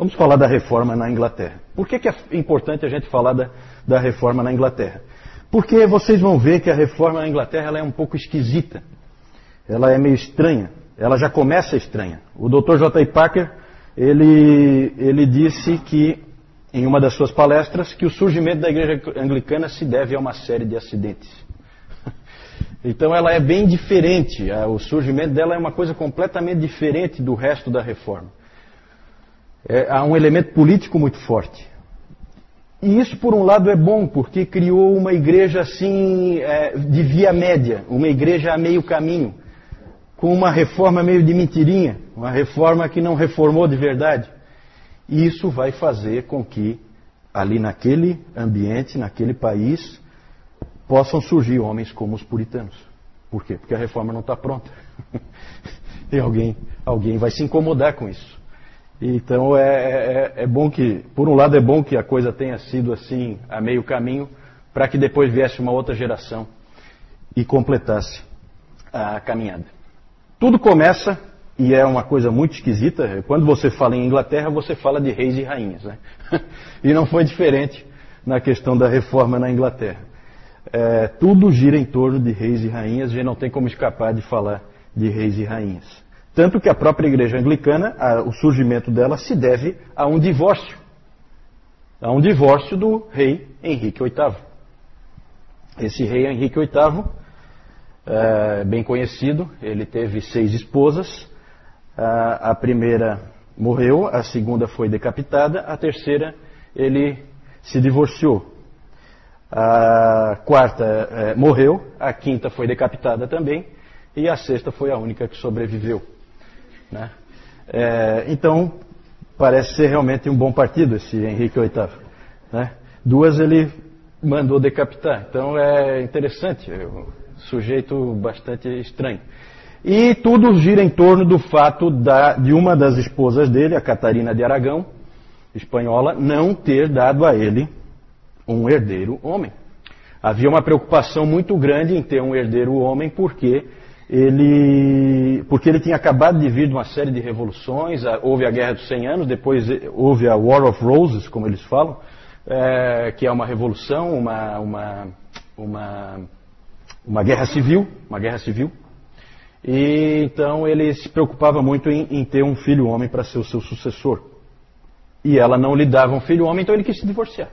Vamos falar da reforma na Inglaterra. Por que é importante a gente falar da reforma na Inglaterra? Porque vocês vão ver que a reforma na Inglaterra ela é um pouco esquisita. Ela é meio estranha. Ela já começa estranha. O Dr. J. Packer, ele disse que, em uma das suas palestras, que o surgimento da igreja anglicana se deve a uma série de acidentes. Então ela é bem diferente. O surgimento dela é uma coisa completamente diferente do resto da reforma. Há um elemento político muito forte. E isso, por um lado, é bom, porque criou uma igreja assim, de via média, uma igreja a meio caminho, com uma reforma meio de mentirinha, uma reforma que não reformou de verdade. E isso vai fazer com que, ali naquele ambiente, naquele país, possam surgir homens como os puritanos. Por quê? Porque a reforma não está pronta. E alguém vai se incomodar com isso. Então é bom que, por um lado é bom que a coisa tenha sido assim a meio caminho, para que depois viesse uma outra geração e completasse a caminhada. Tudo começa, e é uma coisa muito esquisita, quando você fala em Inglaterra, você fala de reis e rainhas, né? E não foi diferente na questão da reforma na Inglaterra. Tudo gira em torno de reis e rainhas, a gente não tem como escapar de falar de reis e rainhas. Tanto que a própria igreja anglicana, o surgimento dela se deve a um divórcio. A um divórcio do rei Henrique VIII. Esse rei Henrique VIII, bem conhecido, ele teve 6 esposas. A primeira morreu, a segunda foi decapitada, a terceira ele se divorciou. A quarta morreu, a quinta foi decapitada também, e a sexta foi a única que sobreviveu. Né? Então, parece ser realmente um bom partido esse Henrique VIII. Né? 2 ele mandou decapitar. Então é interessante, um sujeito bastante estranho. E tudo gira em torno do fato de uma das esposas dele, a Catarina de Aragão, espanhola, não ter dado a ele um herdeiro homem. Havia uma preocupação muito grande em ter um herdeiro homem, porque ele tinha acabado de vir de uma série de revoluções. Houve a Guerra dos 100 Anos, depois houve a War of Roses, como eles falam, que é uma revolução, uma guerra civil, E então ele se preocupava muito em ter um filho homem para ser o seu sucessor. E ela não lhe dava um filho homem, então ele quis se divorciar.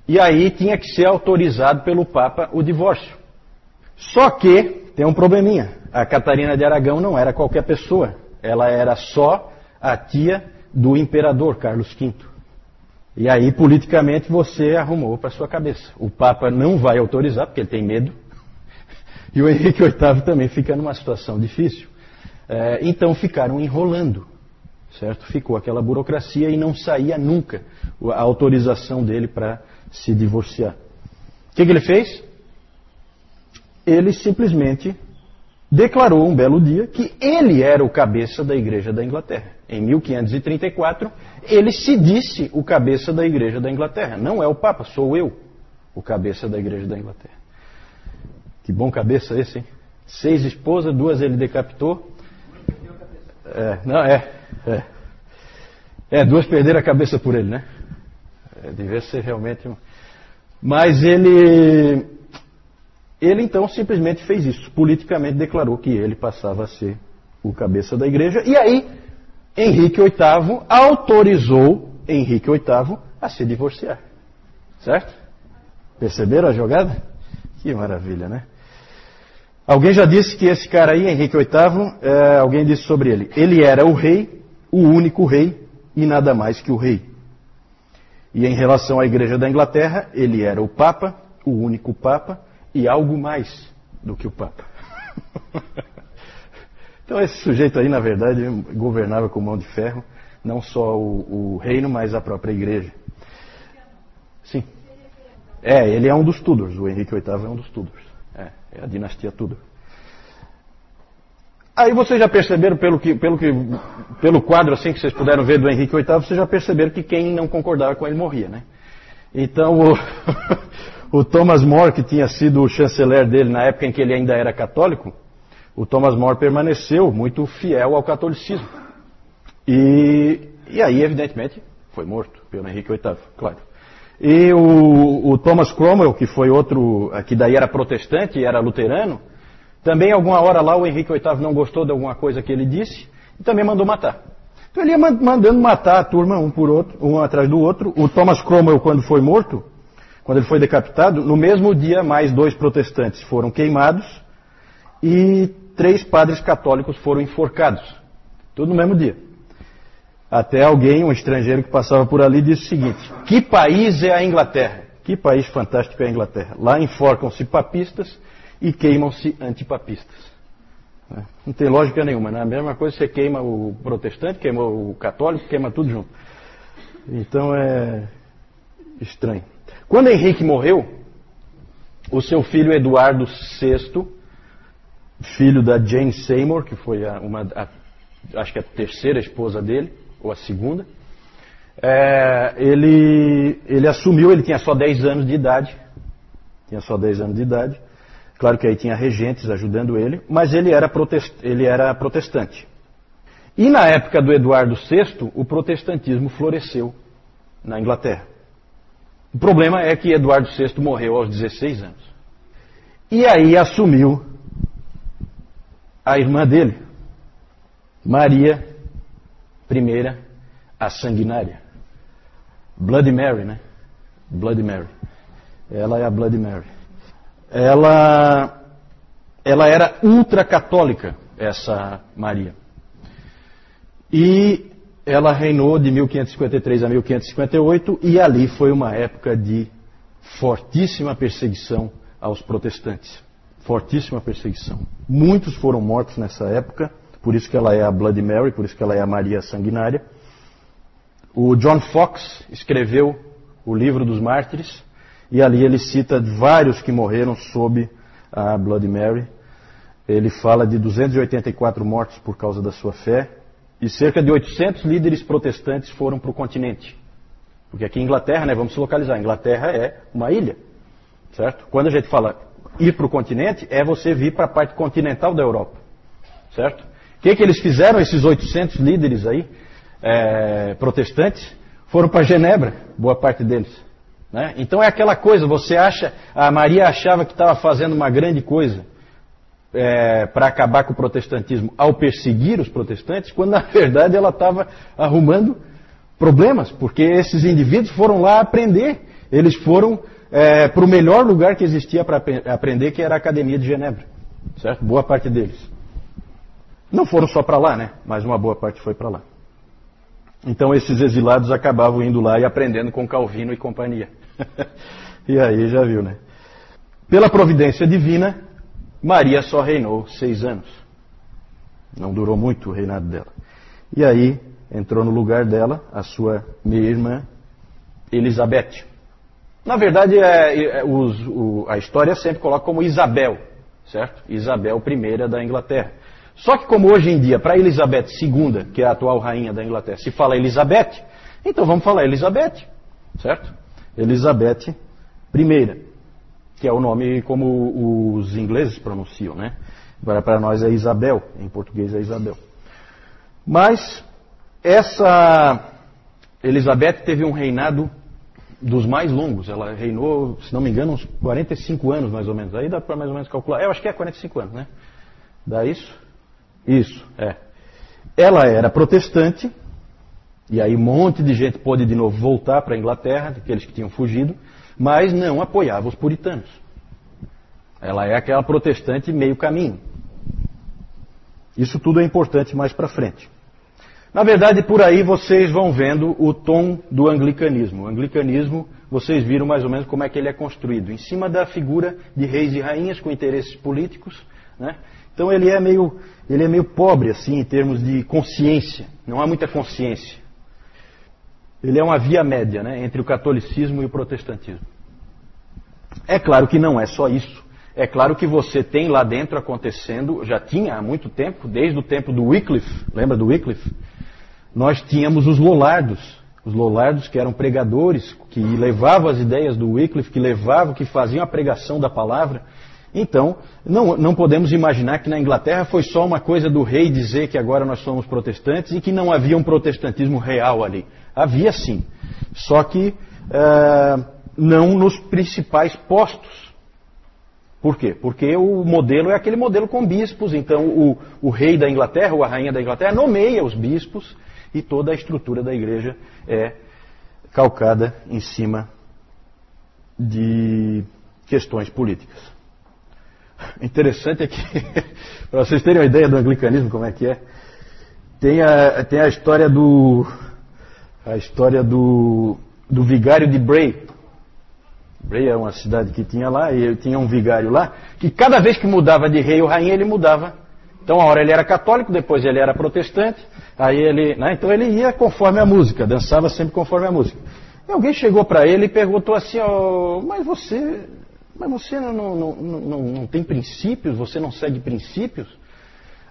E aí tinha que ser autorizado pelo Papa o divórcio. Só que tem um probleminha. A Catarina de Aragão não era qualquer pessoa. Ela era só a tia do imperador Carlos V. E aí, politicamente, você arrumou para sua cabeça. O Papa não vai autorizar, porque ele tem medo. E o Henrique VIII também fica numa situação difícil. Então ficaram enrolando. Certo? Ficou aquela burocracia e não saía nunca a autorização dele para se divorciar. O que ele fez? Ele simplesmente declarou um belo dia que ele era o cabeça da Igreja da Inglaterra. Em 1534, ele se disse o cabeça da Igreja da Inglaterra. Não é o Papa, sou eu o cabeça da Igreja da Inglaterra. Que bom cabeça esse, hein? 6 esposas, 2 ele decapitou. 2 perderam a cabeça por ele, né? Devia ser realmente Mas ele então simplesmente fez isso. Politicamente declarou que ele passava a ser o cabeça da igreja. E aí, Henrique VIII autorizou Henrique VIII a se divorciar. Certo? Perceberam a jogada? Que maravilha, né? Alguém já disse que esse cara aí, Henrique VIII, alguém disse sobre ele. Ele era o rei, o único rei, e nada mais que o rei. E em relação à Igreja da Inglaterra, ele era o Papa, o único Papa, e algo mais do que o Papa. Então esse sujeito aí, na verdade, governava com mão de ferro, não só o reino, mas a própria Igreja. Sim. Ele é um dos Tudors, o Henrique VIII é um dos Tudors. É a dinastia Tudor. Aí vocês já perceberam, pelo quadro assim que vocês puderam ver do Henrique VIII, vocês já perceberam que quem não concordava com ele morria, né? Então o Thomas More, que tinha sido o chanceler dele na época em que ele ainda era católico, o Thomas More permaneceu muito fiel ao catolicismo. E aí, evidentemente, Foi morto pelo Henrique VIII, claro. E o Thomas Cromwell, que foi outro, que daí era protestante e era luterano, também alguma hora lá o Henrique VIII não gostou de alguma coisa que ele disse e também mandou matar. Então ele ia mandando matar a turma um por outro, um atrás do outro. O Thomas Cromwell, quando foi morto, quando ele foi decapitado, no mesmo dia mais 2 protestantes foram queimados e 3 padres católicos foram enforcados. Tudo no mesmo dia. Até alguém, um estrangeiro que passava por ali, disse o seguinte: que país é a Inglaterra? Que país fantástico é a Inglaterra. Lá enforcam-se papistas e queimam-se antipapistas. Não tem lógica nenhuma, né? A mesma coisa, você queima o protestante, queima o católico, queima tudo junto. Então é estranho. Quando Henrique morreu, o seu filho Eduardo VI, filho da Jane Seymour, que foi acho que a terceira esposa dele, ou a segunda, ele assumiu, ele tinha só 10 anos de idade. Claro que aí tinha regentes ajudando ele, mas ele era protestante. E na época do Eduardo VI, o protestantismo floresceu na Inglaterra. O problema é que Eduardo VI morreu aos 16 anos. E aí assumiu a irmã dele, Maria I, a Sanguinária. Bloody Mary, né? Bloody Mary. Ela é a Bloody Mary. Ela era ultracatólica, essa Maria. E ela reinou de 1553 a 1558, e ali foi uma época de fortíssima perseguição aos protestantes. Fortíssima perseguição. Muitos foram mortos nessa época, por isso que ela é a Bloody Mary, por isso que ela é a Maria Sanguinária. O John Foxe escreveu o Livro dos Mártires, e ali ele cita vários que morreram sob a Bloody Mary. Ele fala de 284 mortos por causa da sua fé, e cerca de 800 líderes protestantes foram para o continente. Porque aqui em Inglaterra, né, vamos se localizar, a Inglaterra é uma ilha, certo? Quando a gente fala ir para o continente, é você vir para a parte continental da Europa, certo? O que eles fizeram, esses 800 líderes aí, protestantes? Foram para Genebra, boa parte deles. Né? Então é aquela coisa, você acha, a Maria achava que estava fazendo uma grande coisa para acabar com o protestantismo ao perseguir os protestantes, quando na verdade ela estava arrumando problemas, porque esses indivíduos foram lá aprender, eles foram para o melhor lugar que existia para aprender, que era a Academia de Genebra, certo? Boa parte deles. Não foram só para lá, né? Mas uma boa parte foi para lá. Então esses exilados acabavam indo lá e aprendendo com Calvino e companhia. E aí já viu, né? Pela providência divina, Maria só reinou 6 anos. Não durou muito o reinado dela. E aí entrou no lugar dela a sua meia-irmã Elizabeth. Na verdade, a história sempre coloca como Isabel, certo? Isabel I da Inglaterra. Só que como hoje em dia, para Elizabeth II, que é a atual rainha da Inglaterra, se fala Elizabeth, então vamos falar Elizabeth, certo? Elizabeth I, que é o nome como os ingleses pronunciam, né? Para nós é Isabel, em português é Isabel. Mas essa Elizabeth teve um reinado dos mais longos. Ela reinou, se não me engano, uns 45 anos mais ou menos. Aí dá para mais ou menos calcular. Eu acho que é 45 anos, né? Dá isso? Isso, é. Ela era protestante, e aí um monte de gente pôde de novo voltar para a Inglaterra, aqueles que tinham fugido, mas não apoiava os puritanos. Ela é aquela protestante meio caminho. Isso tudo é importante mais para frente. Na verdade, por aí vocês vão vendo o tom do anglicanismo. O anglicanismo, vocês viram mais ou menos como é que ele é construído. Em cima da figura de reis e rainhas com interesses políticos, né? Então ele é meio pobre, assim, em termos de consciência. Não há muita consciência. Ele é uma via média, né, entre o catolicismo e o protestantismo. É claro que não é só isso. É claro que você tem lá dentro acontecendo, já tinha há muito tempo, desde o tempo do Wycliffe, lembra do Wycliffe? Nós tínhamos os Lollardos que eram pregadores, que levavam as ideias do Wycliffe, que faziam a pregação da palavra. Então, não podemos imaginar que na Inglaterra foi só uma coisa do rei dizer que agora nós somos protestantes e que não havia um protestantismo real ali. Havia sim, só que não nos principais postos. Por quê? Porque o modelo é aquele modelo com bispos, então o rei da Inglaterra ou a rainha da Inglaterra nomeia os bispos e toda a estrutura da igreja é calcada em cima de questões políticas. Interessante é que, para vocês terem uma ideia do anglicanismo, como é que é, tem a história do vigário de Bray. Bray é uma cidade que tinha lá, e tinha um vigário lá, que cada vez que mudava de rei ou rainha, ele mudava. Então, a hora ele era católico, depois ele era protestante, aí ele, né, então ele ia conforme a música, dançava sempre conforme a música. E alguém chegou para ele e perguntou assim, mas você não tem princípios? Você não segue princípios?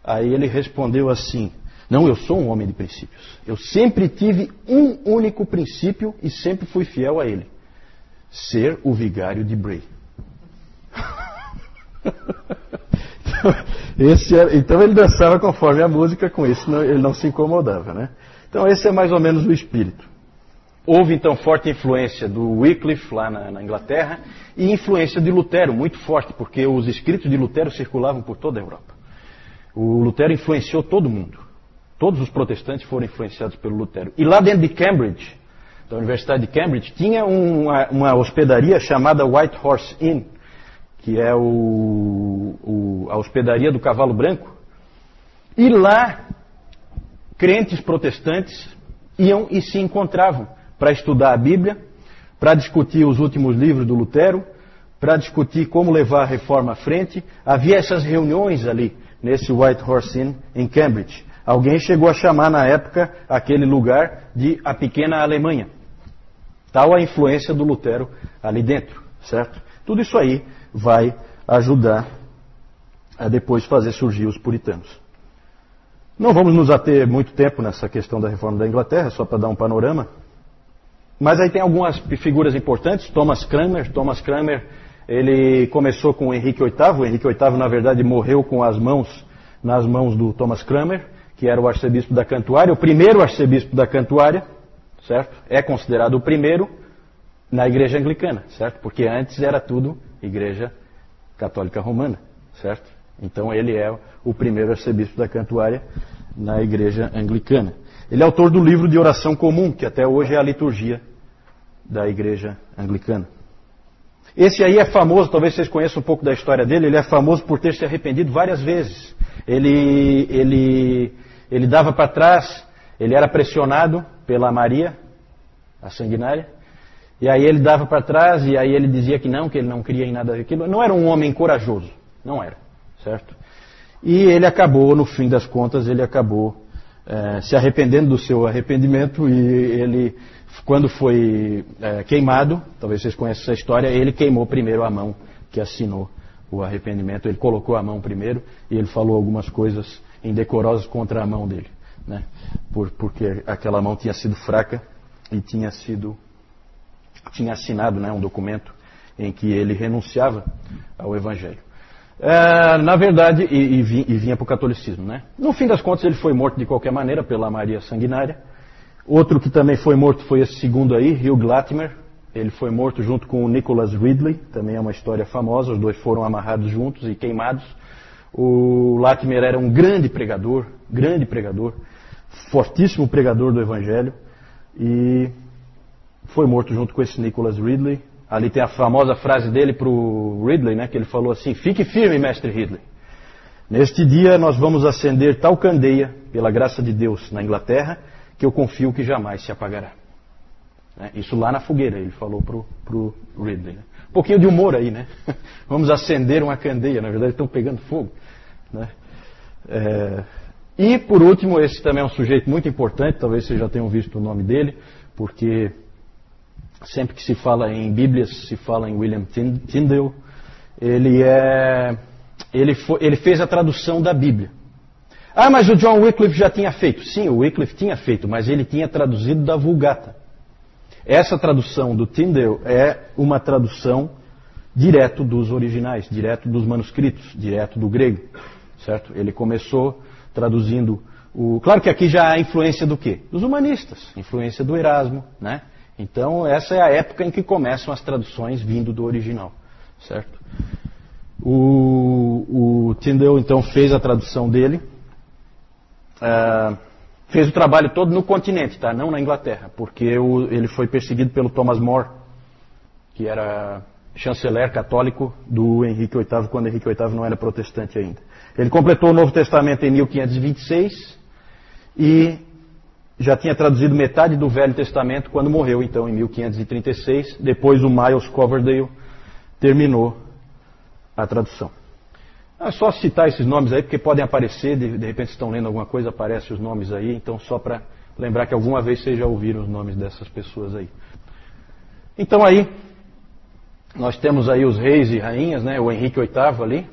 Aí ele respondeu assim, não, eu sou um homem de princípios. Eu sempre tive um único princípio e sempre fui fiel a ele. Ser o vigário de Bray. Então ele dançava conforme a música, com isso ele não se incomodava, né? Então esse é mais ou menos o espírito. Houve então forte influência do Wycliffe lá na Inglaterra e influência de Lutero, muito forte, porque os escritos de Lutero circulavam por toda a Europa. O Lutero influenciou todo mundo. Todos os protestantes foram influenciados pelo Lutero. E lá dentro de Cambridge, da Universidade de Cambridge, tinha uma hospedaria chamada White Horse Inn, que é a hospedaria do Cavalo Branco. E lá, crentes protestantes iam e se encontravam para estudar a Bíblia, para discutir os últimos livros do Lutero, para discutir como levar a reforma à frente. Havia essas reuniões ali, nesse White Horse Inn, em Cambridge. Alguém chegou a chamar na época aquele lugar de a pequena Alemanha. Tal a influência do Lutero ali dentro, certo? Tudo isso aí vai ajudar a depois fazer surgir os puritanos. Não vamos nos ater muito tempo nessa questão da reforma da Inglaterra, só para dar um panorama. Mas aí tem algumas figuras importantes. Thomas Cranmer, ele começou com o Henrique VIII. O Henrique VIII, na verdade, morreu com nas mãos do Thomas Cranmer, que era o arcebispo da Cantuária, o primeiro arcebispo da Cantuária, certo? É considerado o primeiro na igreja anglicana, certo? Porque antes era tudo igreja católica romana, certo? Então ele é o primeiro arcebispo da Cantuária na igreja anglicana. Ele é autor do livro de oração comum, que até hoje é a liturgia da igreja anglicana. Esse aí é famoso, talvez vocês conheçam um pouco da história dele, ele é famoso por ter se arrependido várias vezes. Ele dava para trás, ele era pressionado pela Maria, a sanguinária, e aí ele dava para trás, e aí ele dizia que ele não queria em nada daquilo. Não era um homem corajoso, não era, certo? E ele acabou, no fim das contas, se arrependendo do seu arrependimento, e ele, quando foi queimado, talvez vocês conheçam essa história, ele queimou primeiro a mão que assinou o arrependimento. Ele colocou a mão primeiro e ele falou algumas coisas indecorosas contra a mão dele, né? Porque aquela mão tinha sido fraca e tinha assinado, né, um documento em que ele renunciava ao Evangelho. Na verdade, e vinha para o catolicismo, né? No fim das contas, ele foi morto de qualquer maneira pela Maria Sanguinária. Outro que também foi morto foi esse segundo aí, Hugh Latimer. Ele foi morto junto com o Nicholas Ridley, também é uma história famosa. Os dois foram amarrados juntos e queimados. O Latimer era um grande pregador, fortíssimo pregador do Evangelho, e foi morto junto com esse Nicholas Ridley. Ali tem a famosa frase dele para o Ridley, né, que ele falou assim: fique firme, mestre Ridley. Neste dia nós vamos acender tal candeia, pela graça de Deus, na Inglaterra, que eu confio que jamais se apagará. Isso lá na fogueira, ele falou para o Ridley. Né? Um pouquinho de humor aí, né? Vamos acender uma candeia, na verdade estão pegando fogo. Né? E por último, esse também é um sujeito muito importante, talvez vocês já tenham visto o nome dele, porque sempre que se fala em Bíblias, se fala em William Tyndale. Ele fez a tradução da Bíblia. Ah, mas o John Wycliffe já tinha feito. Sim, o Wycliffe tinha feito, mas ele tinha traduzido da Vulgata. Essa tradução do Tyndale é uma tradução direto dos originais, direto dos manuscritos, direto do grego, certo? Ele começou traduzindo Claro que aqui já há influência do quê? Dos humanistas, influência do Erasmo, né? Então essa é a época em que começam as traduções vindo do original, certo? O Tyndale então fez a tradução dele, fez o trabalho todo no continente, tá? Não na Inglaterra, porque ele foi perseguido pelo Thomas More, que era chanceler católico do Henrique VIII, quando Henrique VIII não era protestante ainda. Ele completou o Novo Testamento em 1526 e já tinha traduzido metade do Velho Testamento quando morreu, então, em 1536. Depois o Miles Coverdale terminou a tradução. É só citar esses nomes aí, porque podem aparecer, de repente estão lendo alguma coisa, aparecem os nomes aí, então só para lembrar que alguma vez vocês já ouviram os nomes dessas pessoas aí. Então aí, nós temos aí os reis e rainhas, né? O Henrique VIII ali,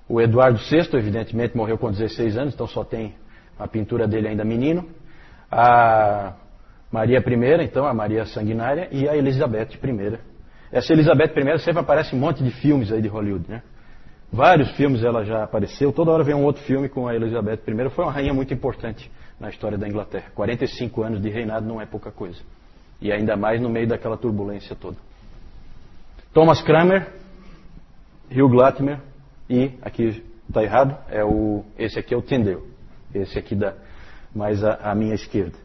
o Eduardo VI, evidentemente, morreu com 16 anos, então só tem a pintura dele ainda menino. A Maria I, então, a Maria Sanguinária, e a Elizabeth I. Essa Elizabeth I sempre aparece em um monte de filmes aí de Hollywood, né? Vários filmes ela já apareceu, toda hora vem um outro filme com a Elizabeth I. Foi uma rainha muito importante na história da Inglaterra. 45 anos de reinado não é pouca coisa. E ainda mais no meio daquela turbulência toda. Thomas Cranmer, Hugh Latimer e, aqui está errado, esse aqui é o Tyndale. Esse aqui mais à minha esquerda.